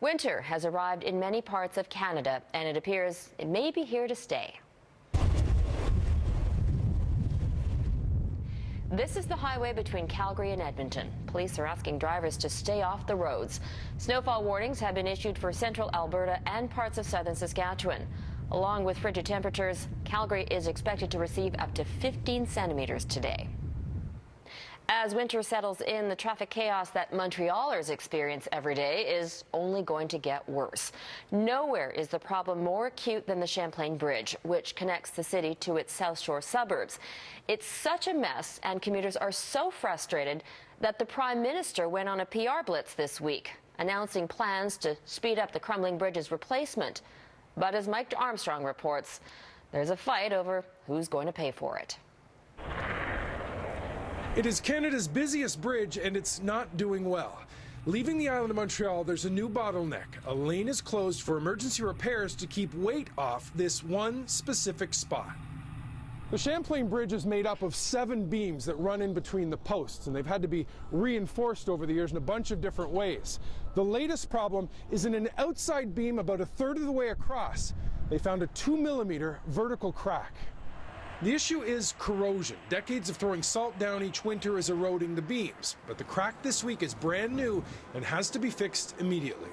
Winter has arrived in many parts of Canada, and it appears it may be here to stay. This is the highway between Calgary and Edmonton. Police are asking drivers to stay off the roads. Snowfall warnings have been issued for central Alberta and parts of southern Saskatchewan. Along with frigid temperatures, Calgary is expected to receive up to 15 centimeters today. As winter settles in, the traffic chaos that Montrealers experience every day is only going to get worse. Nowhere is the problem more acute than the Champlain Bridge, which connects the city to its South Shore suburbs. It's such a mess, and commuters are so frustrated that the Prime Minister went on a PR blitz this week, announcing plans to speed up the crumbling bridge's replacement. But as Mike Armstrong reports, there's a fight over who's going to pay for it. It is Canada's busiest bridge, and it's not doing well. Leaving the island of Montreal, there's a new bottleneck. A lane is closed for emergency repairs to keep weight off this one specific spot. The Champlain Bridge is made up of 7 beams that run in between the posts, and they've had to be reinforced over the years in a bunch of different ways. The latest problem is in an outside beam about a third of the way across. They found a 2-millimeter vertical crack. The issue is corrosion. Decades of throwing salt down each winter is eroding the beams, but the crack this week is brand new and has to be fixed immediately.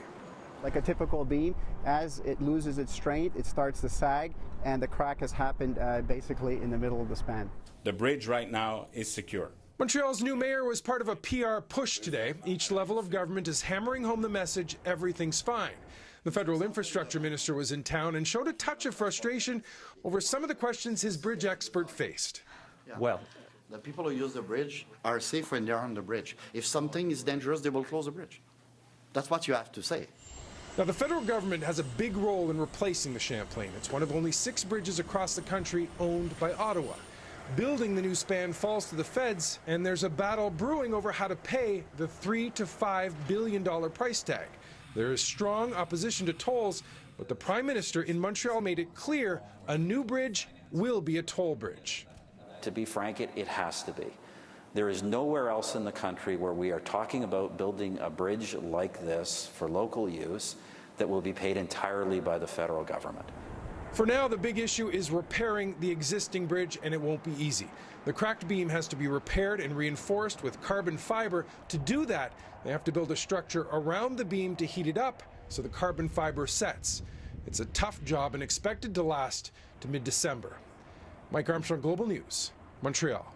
Like a typical beam, as it loses its strength, it starts to sag, and the crack has happened basically in the middle of the span. The bridge right now is secure. Montreal's new mayor was part of a PR push today. Each level of government is hammering home the message, everything's fine. The federal infrastructure minister was in town and showed a touch of frustration over some of the questions his bridge expert faced. Well, the people who use the bridge are safe when they're on the bridge. If something is dangerous, they will close the bridge. That's what you have to say. Now, the federal government has a big role in replacing the Champlain. It's one of only 6 bridges across the country owned by Ottawa. Building the new span falls to the feds, and there's a battle brewing over how to pay the $3 to $5 billion price tag. There is strong opposition to tolls, but the Prime Minister in Montreal made it clear a new bridge will be a toll bridge. To be frank, it has to be. There is nowhere else in the country where we are talking about building a bridge like this for local use that will be paid entirely by the federal government. For now, the big issue is repairing the existing bridge, and it won't be easy. The cracked beam has to be repaired and reinforced with carbon fiber. To do that, they have to build a structure around the beam to heat it up so the carbon fiber sets. It's a tough job and expected to last to mid-December. Mike Armstrong, Global News, Montreal.